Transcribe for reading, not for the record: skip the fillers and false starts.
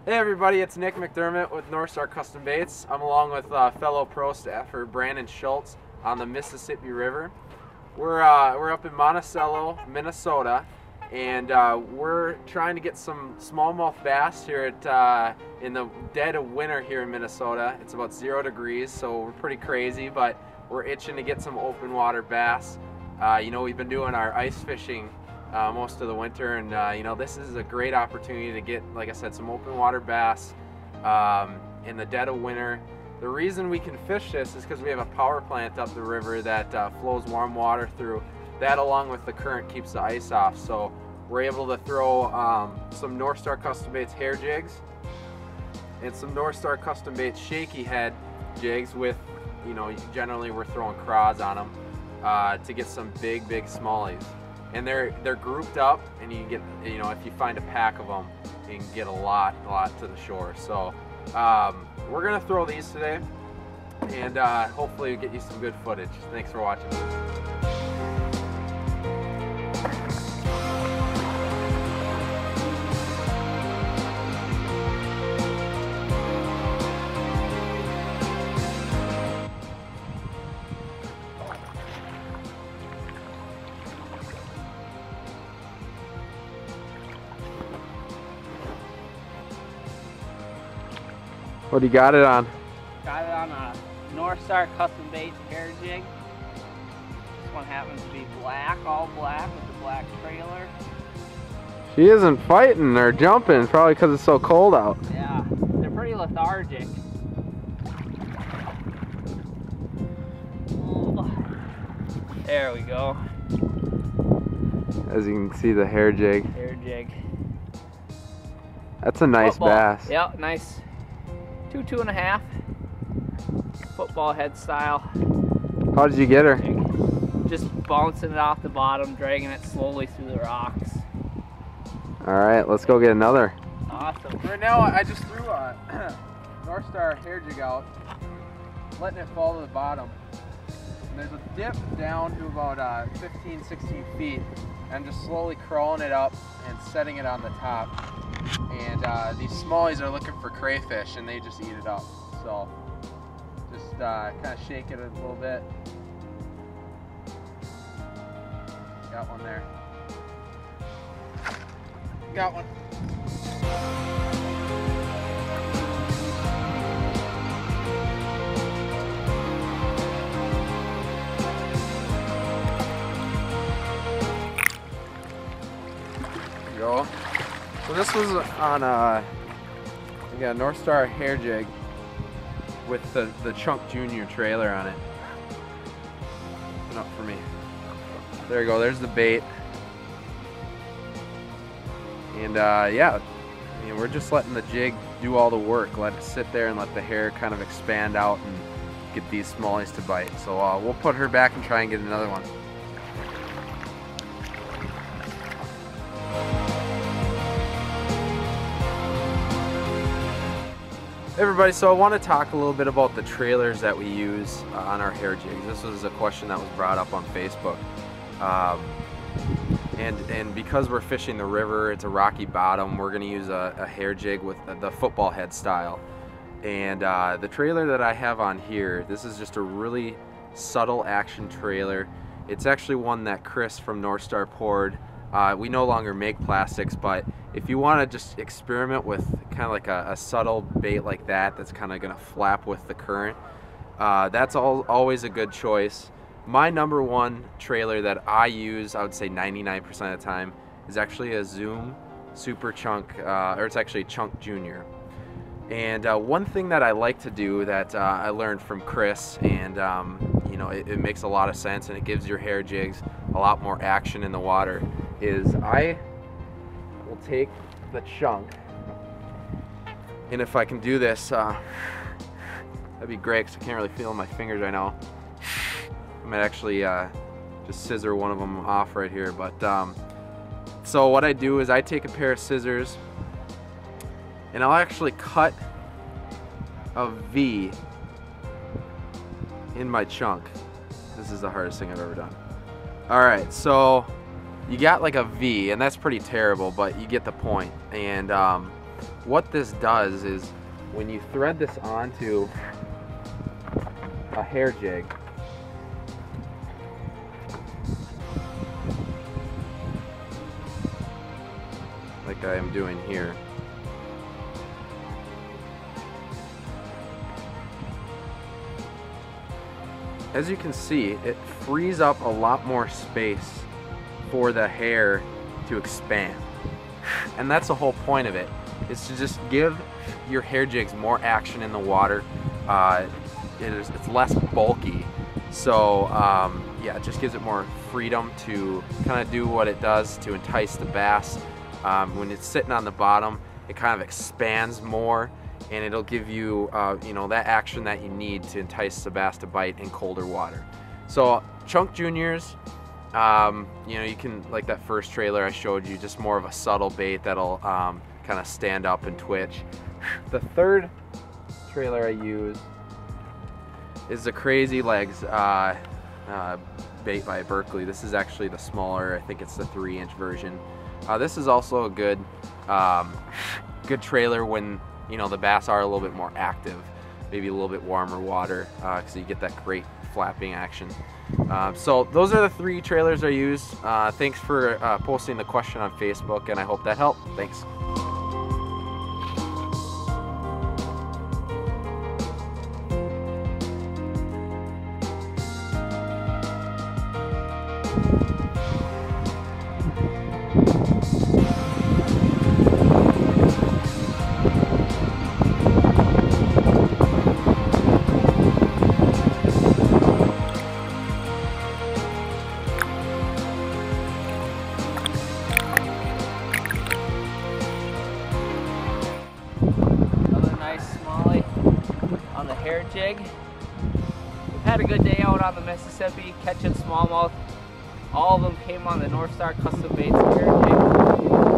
Hey everybody, it's Nick McDermott with NorthStar Custom Baits. I'm along with fellow pro staffer Branden Schultz on the Mississippi River. We're up in Monticello, Minnesota, and we're trying to get some smallmouth bass here at in the dead of winter here in Minnesota. It's about 0 degrees, so we're pretty crazy, but we're itching to get some open water bass. You know, we've been doing our ice fishing most of the winter, and you know, this is a great opportunity to get, like I said, some open water bass in the dead of winter. The reason we can fish this is because we have a power plant up the river that flows warm water through. That, along with the current, keeps the ice off. So we're able to throw some NorthStar Custom Baits hair jigs and some NorthStar Custom Baits shaky head jigs with, you know, generally we're throwing craws on them to get some big smallies. And they're grouped up, and you can get, you know, if you find a pack of them, you can get a lot to the shore. So we're gonna throw these today, and hopefully get you some good footage. Thanks for watching. What do you got it on? Got it on a NorthStar Custom Baits hair jig. This one happens to be black, all black, with the black trailer. She isn't fighting or jumping, probably because it's so cold out. Yeah, they're pretty lethargic. Oh, there we go. As you can see, the hair jig. Hair jig. That's a nice Football. bass. Yep, nice. 2.5. Football head style. How did you get her? Just bouncing it off the bottom, dragging it slowly through the rocks. Alright, let's go get another. Awesome. Right now, I just threw a NorthStar hair jig out, letting it fall to the bottom. And there's a dip down to about 15-16 feet. I'm just slowly crawling it up and setting it on the top. And these smallies are looking for crayfish, and they just eat it up. So just kind of shake it a little bit. Got one there. Got one. There you go. So this was on a NorthStar hair jig with the Chunk Jr. trailer on it. Open up for me. There you go, there's the bait. And yeah, I mean, we're just letting the jig do all the work. Let it sit there and let the hair kind of expand out and get these smallies to bite. So we'll put her back and try and get another one. Hey everybody, so I want to talk a little bit about the trailers that we use on our hair jigs. This was a question that was brought up on Facebook. And because we're fishing the river, it's a rocky bottom, we're going to use a hair jig with the football head style. And the trailer that I have on here, this is just a really subtle action trailer. It's actually one that Chris from NorthStar poured. We no longer make plastics, but if you want to just experiment with kind of like a subtle bait like that that's kind of going to flap with the current, that's always a good choice. My number one trailer that I use, I would say 99% of the time, is actually a Zoom Super Chunk, or it's actually Chunk Jr. And one thing that I like to do that I learned from Chris, and you know, it makes a lot of sense and it gives your hair jigs a lot more action in the water, is I will take the chunk, and if I can do this, that'd be great because I can't really feel my fingers right now. I might actually just scissor one of them off right here, but so what I do is I take a pair of scissors and I'll actually cut a V in my chunk. This is the hardest thing I've ever done. Alright, so you got like a V, and that's pretty terrible, but you get the point. And what this does is when you thread this onto a hair jig, like I am doing here, as you can see, it frees up a lot more space for the hair to expand. And that's the whole point of it, is to just give your hair jigs more action in the water. It's less bulky, so yeah, it just gives it more freedom to kind of do what it does to entice the bass. When it's sitting on the bottom, it kind of expands more, and it'll give you you know, that action that you need to entice the bass to bite in colder water. So Chunk Juniors, you know, you can, like that first trailer I showed you, just more of a subtle bait that'll kind of stand up and twitch. The third trailer I use is the Crazy Legs bait by Berkley. This is actually the smaller, I think it's the 3-inch version. This is also a good good trailer when, you know, the bass are a little bit more active, maybe a little bit warmer water, so you get that great flapping action. So those are the 3 trailers I use. Thanks for posting the question on Facebook, and I hope that helped. Thanks. On the hair jig. We've had a good day out on the Mississippi catching smallmouth. All of them came on the NorthStar Custom Baits hair jig.